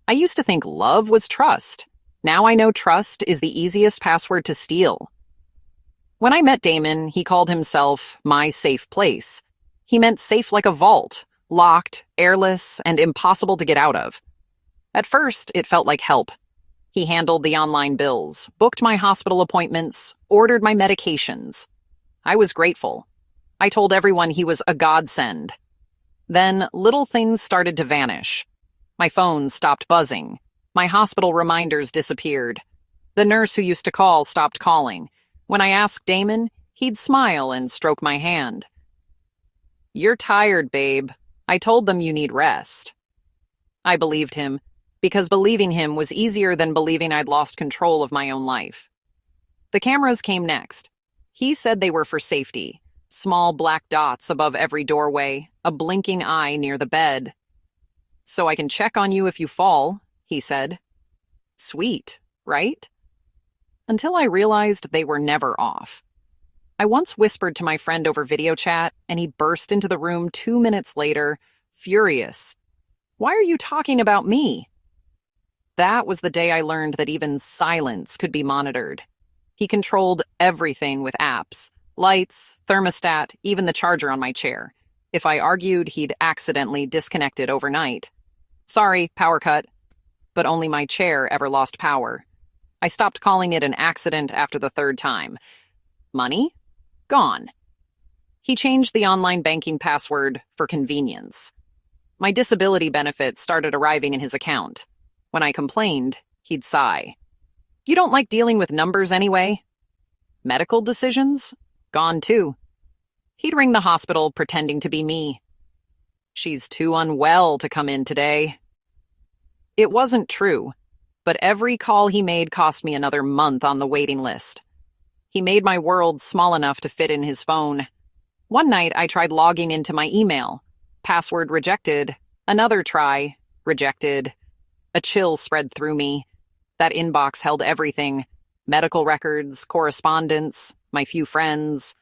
I used to think love was trust. Now I know trust is the easiest password to steal. When I met Damon, he called himself my safe place. He meant safe like a vault, locked, airless, and impossible to get out of. At first, it felt like help. He handled the online bills, booked my hospital appointments, ordered my medications. I was grateful. I told everyone he was a godsend. Then, little things started to vanish. My phone stopped buzzing. My hospital reminders disappeared. The nurse who used to call stopped calling. When I asked Damon, he'd smile and stroke my hand. "You're tired, babe. I told them you need rest." I believed him, because believing him was easier than believing I'd lost control of my own life. The cameras came next. He said they were for safety. Small black dots above every doorway, a blinking eye near the bed. "So I can check on you if you fall," he said. Sweet, right? Until I realized they were never off. I once whispered to my friend over video chat, and he burst into the room 2 minutes later, furious. "Why are you talking about me?" That was the day I learned that even silence could be monitored. He controlled everything with apps, lights, thermostat, even the charger on my chair. If I argued, he'd accidentally disconnect it overnight. Sorry, power cut. But only my chair ever lost power. I stopped calling it an accident after the third time. Money? Gone. He changed the online banking password for convenience. My disability benefits started arriving in his account. When I complained, he'd sigh. "You don't like dealing with numbers anyway?" Medical decisions? Gone too. He'd ring the hospital pretending to be me. "She's too unwell to come in today." It wasn't true, but every call he made cost me another month on the waiting list. He made my world small enough to fit in his phone. One night I tried logging into my email. Password rejected. Another try. Rejected. A chill spread through me. That inbox held everything. Medical records, correspondence, my few friends.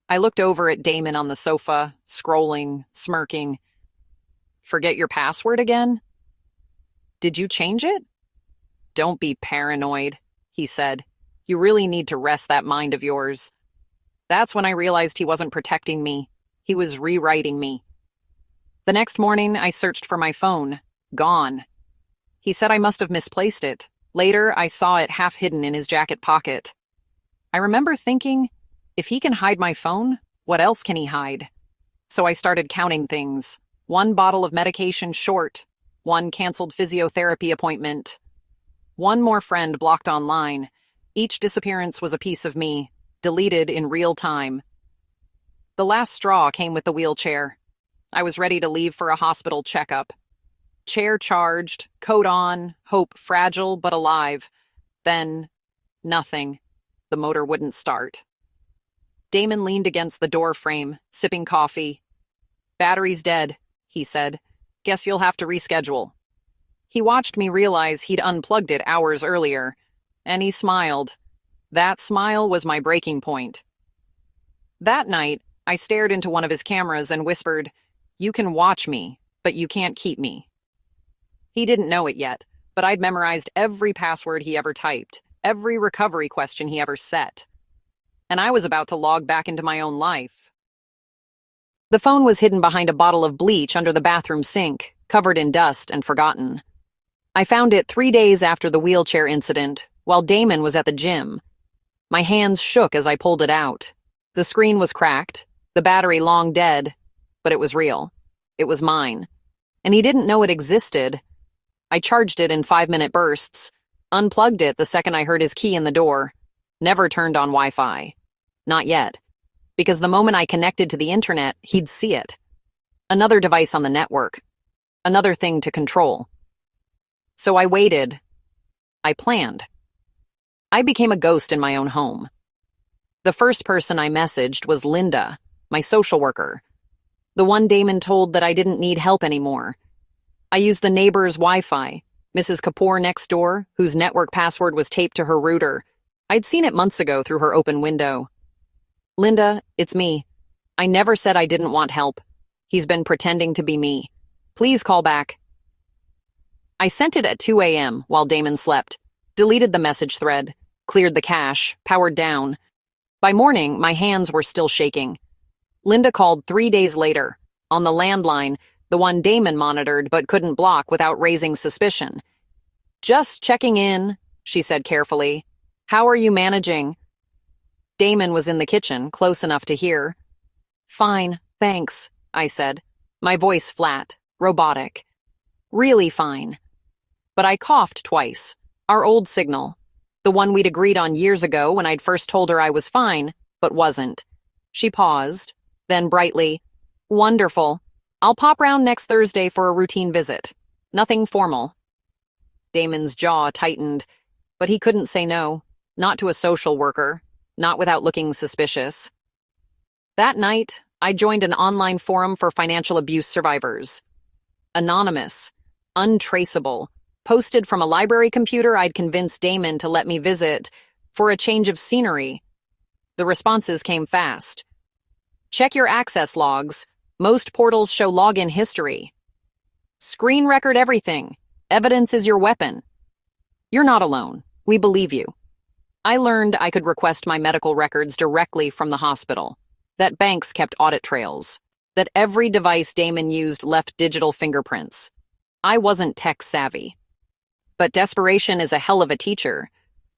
I looked over at Damon on the sofa, scrolling, smirking. "Forget your password again?" "Did you change it?" "Don't be paranoid," he said. "You really need to rest that mind of yours." That's when I realized he wasn't protecting me. He was rewriting me. The next morning, I searched for my phone. Gone. He said I must have misplaced it. Later, I saw it half hidden in his jacket pocket. I remember thinking, if he can hide my phone, what else can he hide? So I started counting things. 1 bottle of medication short. 1 canceled physiotherapy appointment. 1 more friend blocked online. Each disappearance was a piece of me, deleted in real time. The last straw came with the wheelchair. I was ready to leave for a hospital checkup. Chair charged, coat on, hope fragile but alive. Then, nothing. The motor wouldn't start. Damon leaned against the door frame, sipping coffee. "Battery's dead," he said. "Guess you'll have to reschedule." He watched me realize he'd unplugged it hours earlier, and he smiled. That smile was my breaking point. That night, I stared into one of his cameras and whispered, "You can watch me, but you can't keep me." He didn't know it yet, but I'd memorized every password he ever typed, every recovery question he ever set. And I was about to log back into my own life. The phone was hidden behind a bottle of bleach under the bathroom sink, covered in dust and forgotten. I found it 3 days after the wheelchair incident, while Damon was at the gym. My hands shook as I pulled it out. The screen was cracked, the battery long dead, but it was real. It was mine. And he didn't know it existed. I charged it in 5-minute bursts, unplugged it the second I heard his key in the door, never turned on Wi-Fi. Not yet. Because the moment I connected to the internet, he'd see it. Another device on the network. Another thing to control. So I waited. I planned. I became a ghost in my own home. The first person I messaged was Linda, my social worker. The one Damon told that I didn't need help anymore. I used the neighbor's Wi-Fi, Mrs. Kapoor next door, whose network password was taped to her router. I'd seen it months ago through her open window. "Linda, it's me. I never said I didn't want help. He's been pretending to be me. Please call back." I sent it at 2 a.m. while Damon slept, deleted the message thread, cleared the cache, powered down. By morning, my hands were still shaking. Linda called 3 days later, on the landline, the one Damon monitored but couldn't block without raising suspicion. "Just checking in," she said carefully. "How are you managing?" Damon was in the kitchen, close enough to hear. "Fine, thanks," I said, my voice flat, robotic. "Really fine." But I coughed twice, our old signal, the one we'd agreed on years ago when I'd first told her I was fine, but wasn't. She paused, then brightly, "Wonderful. I'll pop round next Thursday for a routine visit. Nothing formal." Damon's jaw tightened, but he couldn't say no, not to a social worker, not without looking suspicious. That night, I joined an online forum for financial abuse survivors. Anonymous, untraceable, posted from a library computer I'd convinced Damon to let me visit for a change of scenery. The responses came fast. "Check your access logs. Most portals show login history." "Screen record everything. Evidence is your weapon." "You're not alone. We believe you." I learned I could request my medical records directly from the hospital, that banks kept audit trails, that every device Damon used left digital fingerprints. I wasn't tech savvy. But desperation is a hell of a teacher.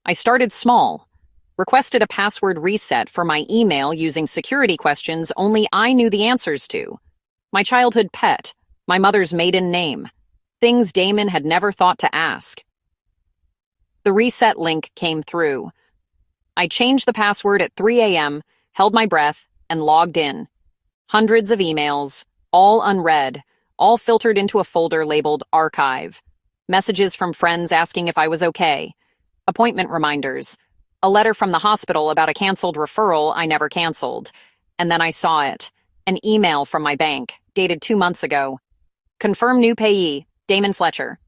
I started small, requested a password reset for my email using security questions only I knew the answers to. My childhood pet, my mother's maiden name, things Damon had never thought to ask. The reset link came through. I changed the password at 3 a.m., held my breath, and logged in. Hundreds of emails, all unread, all filtered into a folder labeled Archive. Messages from friends asking if I was okay. Appointment reminders. A letter from the hospital about a canceled referral I never canceled. And then I saw it. An email from my bank, dated 2 months ago. "Confirm new payee, Damon Fletcher."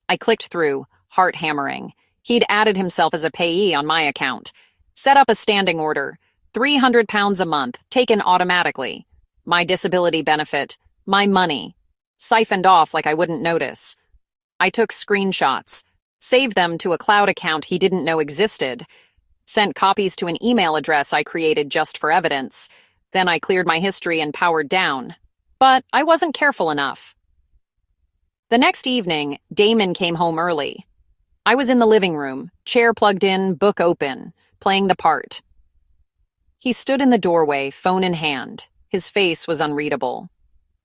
I clicked through, heart hammering. He'd added himself as a payee on my account. Set up a standing order. £300 a month, taken automatically. My disability benefit. My money. Siphoned off like I wouldn't notice. I took screenshots. Saved them to a cloud account he didn't know existed. Sent copies to an email address I created just for evidence. Then I cleared my history and powered down. But I wasn't careful enough. The next evening, Damon came home early. I was in the living room, chair plugged in, book open, playing the part. He stood in the doorway, phone in hand. His face was unreadable.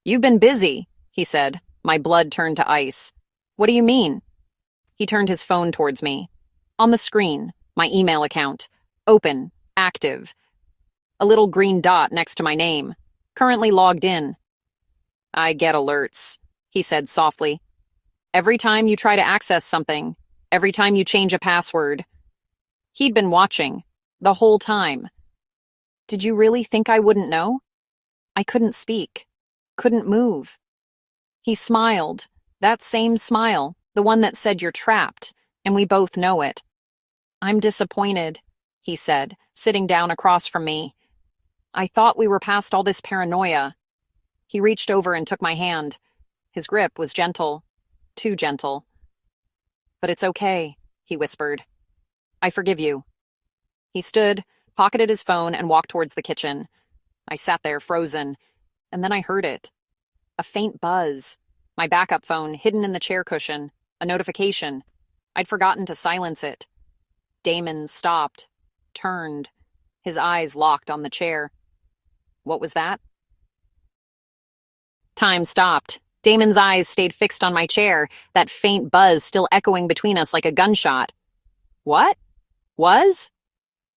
"You've been busy," he said. My blood turned to ice. "What do you mean?" He turned his phone towards me. On the screen, my email account. Open, active. A little green dot next to my name. Currently logged in. "I get alerts," he said softly. "Every time you try to access something, every time you change a password." He'd been watching, the whole time. Did you really think I wouldn't know? I couldn't speak, couldn't move. He smiled, that same smile, the one that said you're trapped, and we both know it. "I'm disappointed," he said, sitting down across from me. "I thought we were past all this paranoia." He reached over and took my hand. His grip was gentle, too gentle. "But it's okay," he whispered. "I forgive you." He stood, pocketed his phone, and walked towards the kitchen. I sat there frozen, and then I heard it. A faint buzz. My backup phone hidden in the chair cushion. A notification. I'd forgotten to silence it. Damon stopped, turned, his eyes locked on the chair. What was that? Time stopped. Damon's eyes stayed fixed on my chair, that faint buzz still echoing between us like a gunshot. What? Was?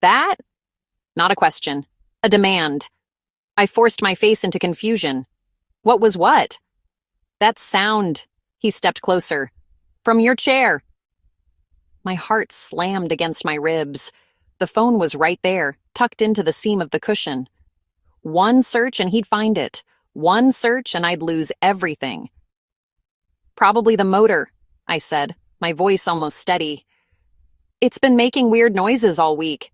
That? Not a question. A demand. I forced my face into confusion. What was what? That sound. He stepped closer. From your chair. My heart slammed against my ribs. The phone was right there, tucked into the seam of the cushion. One search and he'd find it. One search and I'd lose everything. Probably the motor, I said, my voice almost steady. It's been making weird noises all week.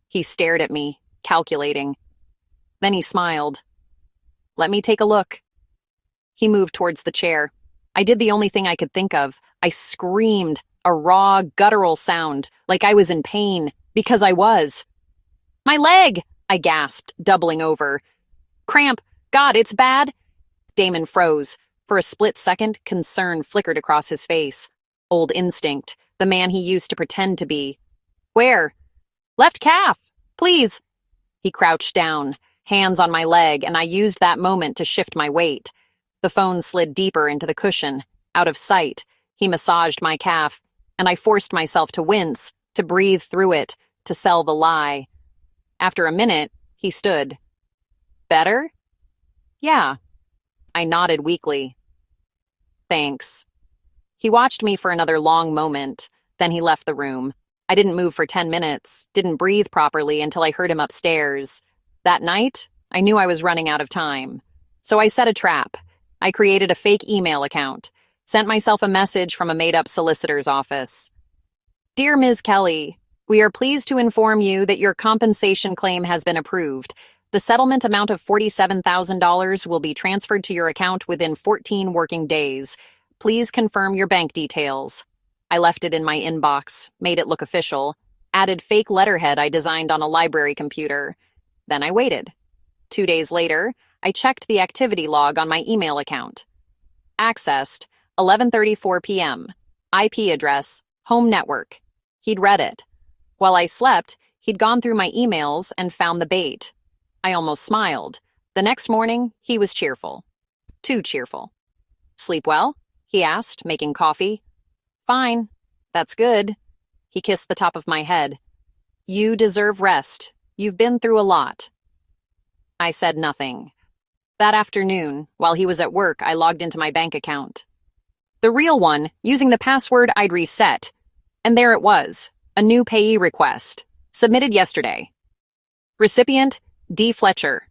He stared at me, calculating. Then he smiled. Let me take a look. He moved towards the chair. I did the only thing I could think of. I screamed, a raw, guttural sound, like I was in pain, because I was. My leg! I gasped, doubling over. Cramp! God, it's bad! Damon froze. For a split second, concern flickered across his face. Old instinct, the man he used to pretend to be. Where? Left calf! Please! He crouched down, hands on my leg, and I used that moment to shift my weight. The phone slid deeper into the cushion, out of sight. He massaged my calf, and I forced myself to wince, to breathe through it, to sell the lie. After a minute, he stood. Better? Yeah. I nodded weakly. Thanks. He watched me for another long moment, then he left the room. I didn't move for 10 minutes, didn't breathe properly until I heard him upstairs. That night, I knew I was running out of time. So I set a trap. I created a fake email account, sent myself a message from a made-up solicitor's office. Dear Ms. Kelly, we are pleased to inform you that your compensation claim has been approved. The settlement amount of $47,000 will be transferred to your account within 14 working days. Please confirm your bank details. I left it in my inbox, made it look official, added fake letterhead I designed on a library computer. Then I waited. 2 days later, I checked the activity log on my email account. Accessed, 11:34 p.m. IP address, home network. He'd read it. While I slept, he'd gone through my emails and found the bait. I almost smiled. The next morning, he was cheerful. Too cheerful. Sleep well? He asked, making coffee. Fine. That's good. He kissed the top of my head. You deserve rest. You've been through a lot. I said nothing. That afternoon, while he was at work, I logged into my bank account. The real one, using the password I'd reset. And there it was, a new payee request, submitted yesterday. Recipient, D. Fletcher.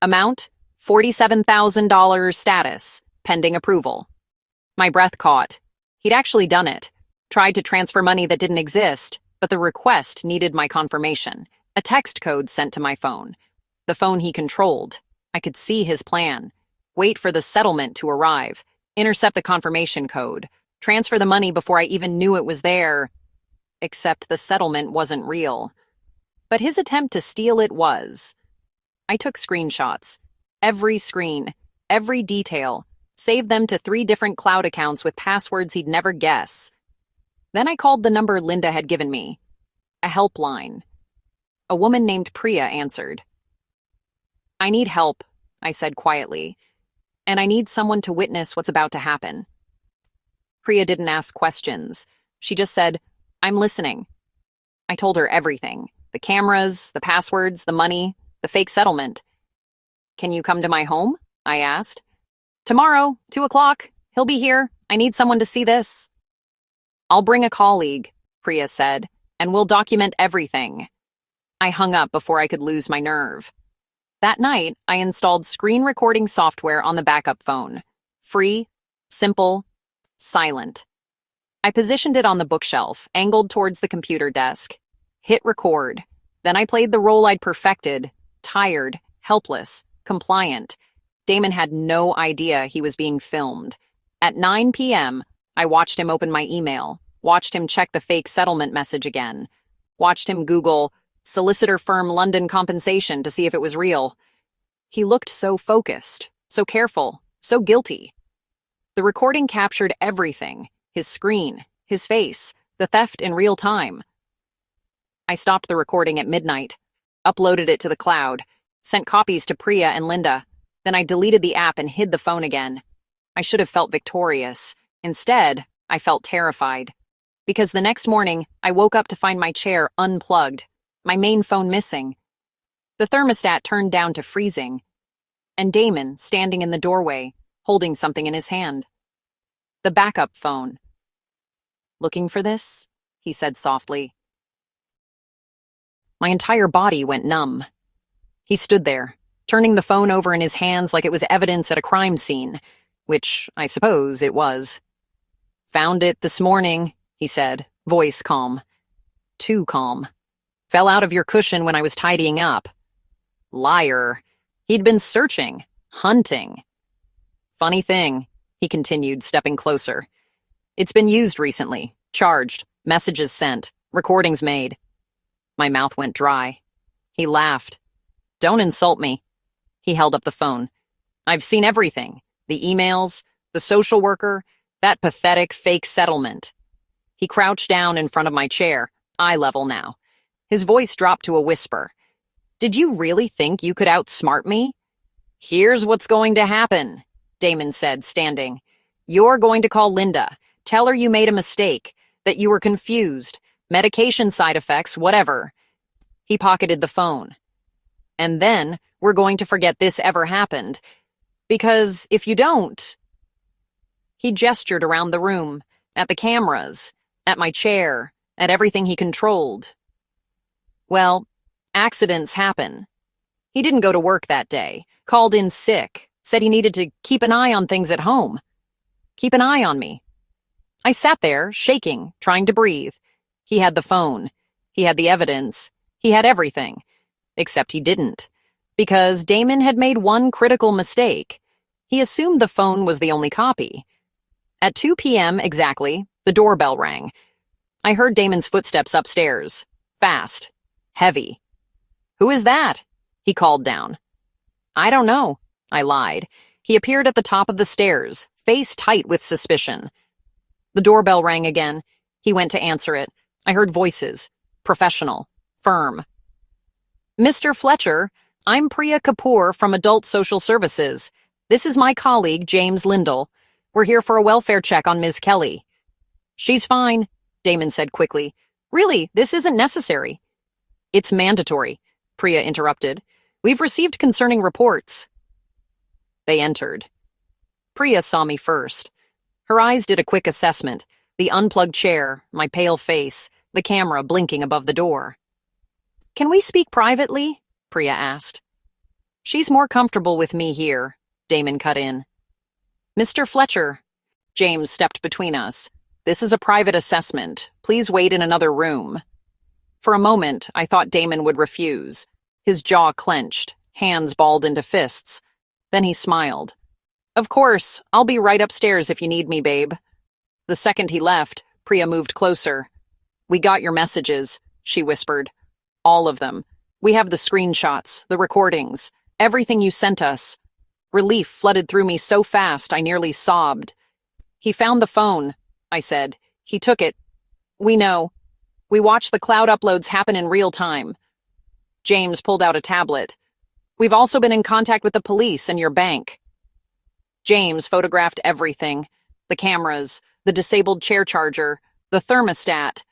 Amount, $47,000 status, pending approval. My breath caught. He'd actually done it. Tried to transfer money that didn't exist, but the request needed my confirmation. A text code sent to my phone. The phone he controlled. I could see his plan. Wait for the settlement to arrive. Intercept the confirmation code. Transfer the money before I even knew it was there. Except the settlement wasn't real. But his attempt to steal it was. I took screenshots. Every screen. Every detail. Saved them to 3 different cloud accounts with passwords he'd never guess. Then I called the number Linda had given me. A helpline. A woman named Priya answered. I need help, I said quietly, and I need someone to witness what's about to happen. Priya didn't ask questions. She just said, I'm listening. I told her everything. The cameras, the passwords, the money, the fake settlement. Can you come to my home? I asked. Tomorrow, 2:00. He'll be here. I need someone to see this. I'll bring a colleague, Priya said, and we'll document everything. I hung up before I could lose my nerve. That night, I installed screen recording software on the backup phone. Free, simple, silent. I positioned it on the bookshelf, angled towards the computer desk. Hit record. Then I played the role I'd perfected, tired, helpless, compliant. Damon had no idea he was being filmed. At 9 p.m., I watched him open my email, watched him check the fake settlement message again, watched him Google solicitor firm London compensation to see if it was real. He looked so focused, so careful, so guilty. The recording captured everything, his screen, his face, the theft in real time. I stopped the recording at midnight, uploaded it to the cloud, sent copies to Priya and Linda. Then I deleted the app and hid the phone again. I should have felt victorious. Instead, I felt terrified. Because the next morning, I woke up to find my chair unplugged, my main phone missing. The thermostat turned down to freezing. And Damon standing in the doorway, holding something in his hand. The backup phone. Looking for this? He said softly. My entire body went numb. He stood there, turning the phone over in his hands like it was evidence at a crime scene, which I suppose it was. Found it this morning, he said, voice calm. Too calm. Fell out of your cushion when I was tidying up. Liar. He'd been searching, hunting. Funny thing, he continued, stepping closer. It's been used recently, charged, messages sent, recordings made. My mouth went dry. He laughed. Don't insult me. He held up the phone. I've seen everything. The emails, the social worker, that pathetic fake settlement. He crouched down in front of my chair, eye level now. His voice dropped to a whisper. Did you really think you could outsmart me? Here's what's going to happen, Damon said, standing. You're going to call Linda. Tell her you made a mistake, that you were confused, medication side effects, whatever. He pocketed the phone. And then we're going to forget this ever happened. Because if you don't... He gestured around the room, at the cameras, at my chair, at everything he controlled. Well, accidents happen. He didn't go to work that day, called in sick, said he needed to keep an eye on things at home. Keep an eye on me. I sat there, shaking, trying to breathe. He had the phone. He had the evidence. He had everything. Except he didn't. Because Damon had made one critical mistake. He assumed the phone was the only copy. At 2 p.m. exactly, the doorbell rang. I heard Damon's footsteps upstairs. Fast. Heavy. Who is that? He called down. I don't know, I lied. He appeared at the top of the stairs, face tight with suspicion. The doorbell rang again. He went to answer it. I heard voices. Professional. Firm. Mr. Fletcher, I'm Priya Kapoor from Adult Social Services. This is my colleague, James Lindell. We're here for a welfare check on Ms. Kelly. She's fine, Damon said quickly. Really, this isn't necessary. It's mandatory, Priya interrupted. We've received concerning reports. They entered. Priya saw me first. Her eyes did a quick assessment, the unplugged chair, my pale face, the camera blinking above the door. Can we speak privately? Priya asked. She's more comfortable with me here, Damon cut in. Mr. Fletcher, James stepped between us. This is a private assessment. Please wait in another room. For a moment, I thought Damon would refuse. His jaw clenched, hands balled into fists. Then he smiled. Of course, I'll be right upstairs if you need me, babe. The second he left, Priya moved closer. We got your messages, she whispered. All of them. We have the screenshots, the recordings, everything you sent us. Relief flooded through me so fast I nearly sobbed. He found the phone, I said. He took it. We know. We watched the cloud uploads happen in real time. James pulled out a tablet. We've also been in contact with the police and your bank. James photographed everything. The cameras, the disabled chair charger, the thermostat.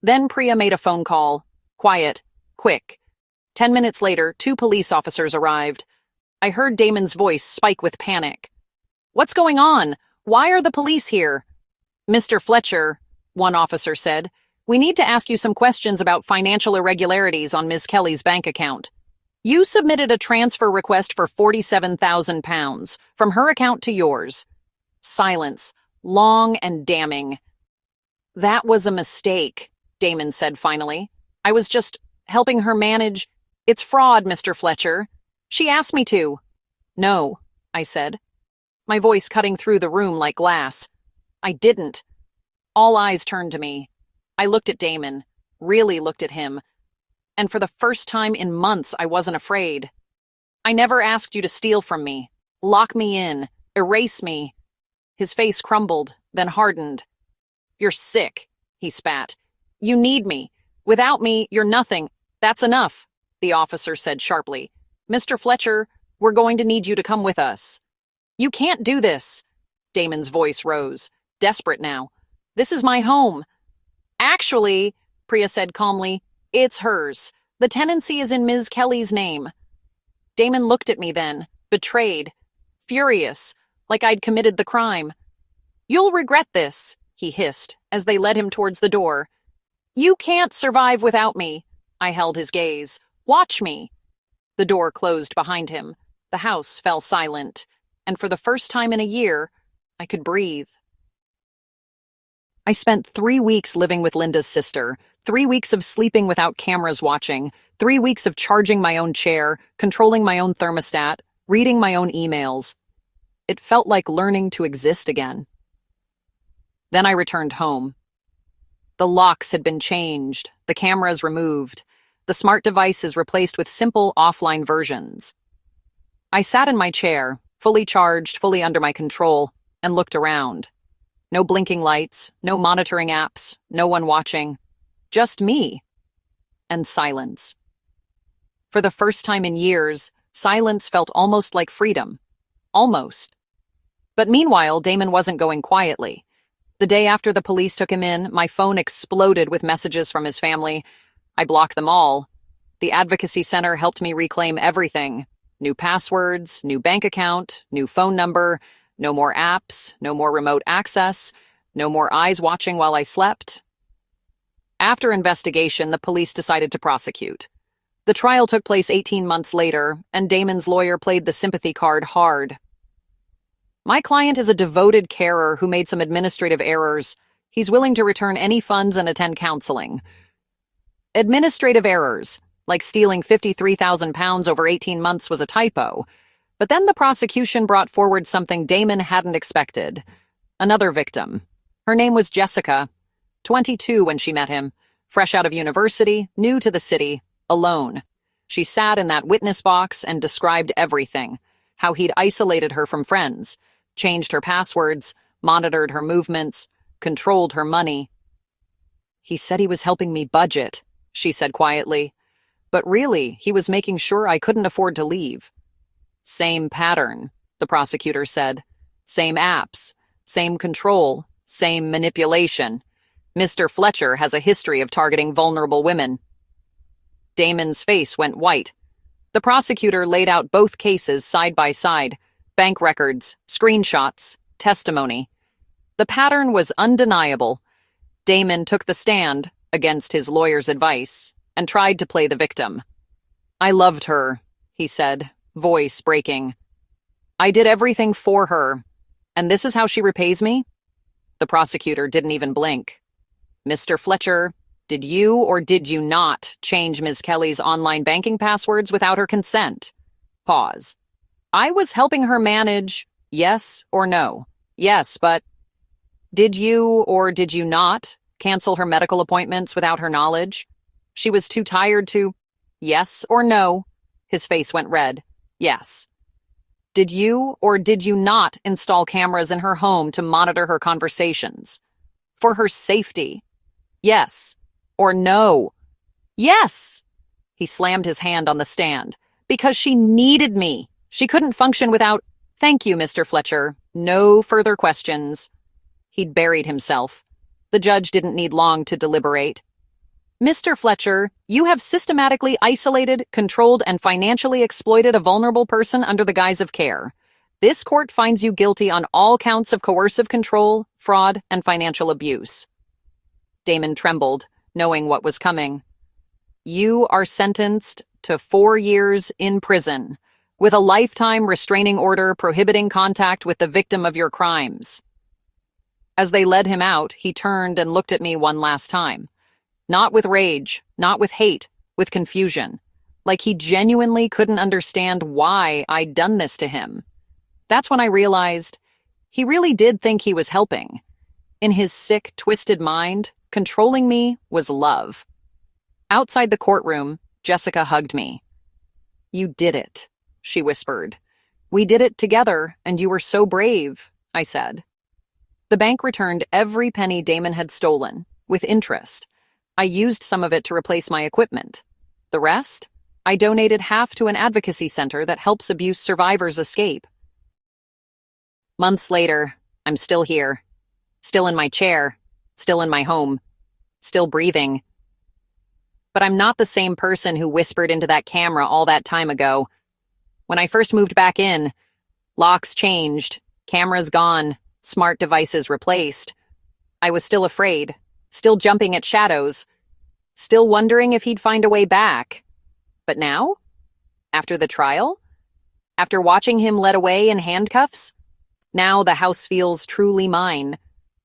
Then Priya made a phone call. Quiet. Quick. 10 minutes later, 2 police officers arrived. I heard Damon's voice spike with panic. What's going on? Why are the police here? Mr. Fletcher, one officer said, we need to ask you some questions about financial irregularities on Ms. Kelly's bank account. You submitted a transfer request for £47,000 from her account to yours. Silence, long and damning. That was a mistake, Damon said finally. I was just helping her manage. It's fraud, Mr. Fletcher. She asked me to. No, I said, my voice cutting through the room like glass. I didn't. All eyes turned to me. I looked at Damon, really looked at him, and for the first time in months I wasn't afraid. I never asked you to steal from me, lock me in, erase me. His face crumbled, then hardened. You're sick, he spat. You need me. Without me, you're nothing. That's enough, the officer said sharply. Mr. Fletcher, we're going to need you to come with us. You can't do this. Damon's voice rose, desperate now. This is my home. Actually, Priya said calmly, it's hers. The tenancy is in Ms. Kelly's name. Damon looked at me then, betrayed, furious, like I'd committed the crime. You'll regret this, he hissed, as they led him towards the door. You can't survive without me. I held his gaze. Watch me. The door closed behind him. The house fell silent, and for the first time in a year, I could breathe. I spent 3 weeks living with Linda's sister, 3 weeks of sleeping without cameras watching, 3 weeks of charging my own chair, controlling my own thermostat, reading my own emails. It felt like learning to exist again. Then I returned home. The locks had been changed, the cameras removed, the smart devices replaced with simple offline versions. I sat in my chair, fully charged, fully under my control, and looked around. No blinking lights, no monitoring apps, no one watching. Just me. And silence. For the first time in years, silence felt almost like freedom. Almost. But meanwhile, Damon wasn't going quietly. The day after the police took him in, my phone exploded with messages from his family. I blocked them all. The advocacy center helped me reclaim everything. New passwords, new bank account, new phone number, no more apps, no more remote access, no more eyes watching while I slept. After investigation, the police decided to prosecute. The trial took place 18 months later, and Damon's lawyer played the sympathy card hard. My client is a devoted carer who made some administrative errors. He's willing to return any funds and attend counseling. Administrative errors, like stealing £53,000 over 18 months, was a typo. But then the prosecution brought forward something Damon hadn't expected. Another victim. Her name was Jessica, 22 when she met him, fresh out of university, new to the city, alone. She sat in that witness box and described everything. How he'd isolated her from friends, changed her passwords, monitored her movements, controlled her money. He said he was helping me budget, she said quietly. But really, he was making sure I couldn't afford to leave. Same pattern, the prosecutor said. Same apps, same control, same manipulation. Mr. Fletcher has a history of targeting vulnerable women. Damon's face went white. The prosecutor laid out both cases side by side. Bank records, screenshots, testimony. The pattern was undeniable. Damon took the stand, against his lawyer's advice, and tried to play the victim. I loved her, he said, voice breaking. I did everything for her, and this is how she repays me? The prosecutor didn't even blink. Mr. Fletcher, did you or did you not change Ms. Kelly's online banking passwords without her consent? Pause. I was helping her manage, yes or no? Yes, but did you or did you not cancel her medical appointments without her knowledge? She was too tired to, yes or no? His face went red. Yes. Did you or did you not install cameras in her home to monitor her conversations? For her safety? Yes. Or no? Yes! He slammed his hand on the stand. Because she needed me. She couldn't function without, thank you, Mr. Fletcher. No further questions. He'd buried himself. The judge didn't need long to deliberate. Mr. Fletcher, you have systematically isolated, controlled, and financially exploited a vulnerable person under the guise of care. This court finds you guilty on all counts of coercive control, fraud, and financial abuse. Damon trembled, knowing what was coming. You are sentenced to 4 years in prison, with a lifetime restraining order prohibiting contact with the victim of your crimes. As they led him out, he turned and looked at me one last time. Not with rage, not with hate, with confusion. Like he genuinely couldn't understand why I'd done this to him. That's when I realized he really did think he was helping. In his sick, twisted mind, controlling me was love. Outside the courtroom, Jessica hugged me. You did it, she whispered. We did it together, and you were so brave, I said. The bank returned every penny Damon had stolen, with interest. I used some of it to replace my equipment. The rest? I donated half to an advocacy center that helps abuse survivors escape. Months later, I'm still here. Still in my chair. Still in my home. Still breathing. But I'm not the same person who whispered into that camera all that time ago. When I first moved back in, locks changed, cameras gone, smart devices replaced. I was still afraid, still jumping at shadows, still wondering if he'd find a way back. But now? After the trial? After watching him led away in handcuffs? Now the house feels truly mine.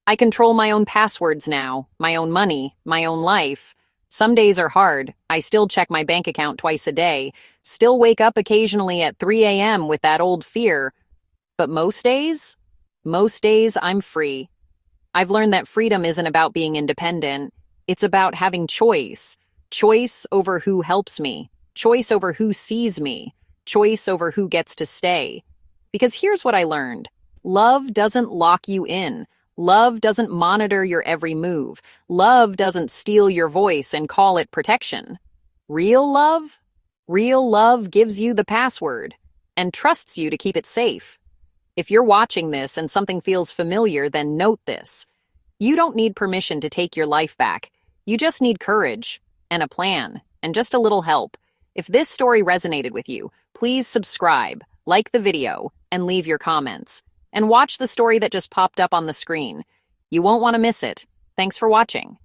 I control my own passwords now, my own money, my own life. Some days are hard. I still check my bank account twice a day, still wake up occasionally at 3 a.m. with that old fear. But most days I'm free. I've learned that freedom isn't about being independent. It's about having choice. Choice over who helps me. Choice over who sees me. Choice over who gets to stay. Because here's what I learned. Love doesn't lock you in. Love doesn't monitor your every move. Love doesn't steal your voice and call it protection. Real love gives you the password and trusts you to keep it safe. If you're watching this and something feels familiar, then note this. You don't need permission to take your life back. You just need courage and a plan and just a little help. If this story resonated with you, please subscribe, like the video, and leave your comments. And watch the story that just popped up on the screen. You won't want to miss it. Thanks for watching.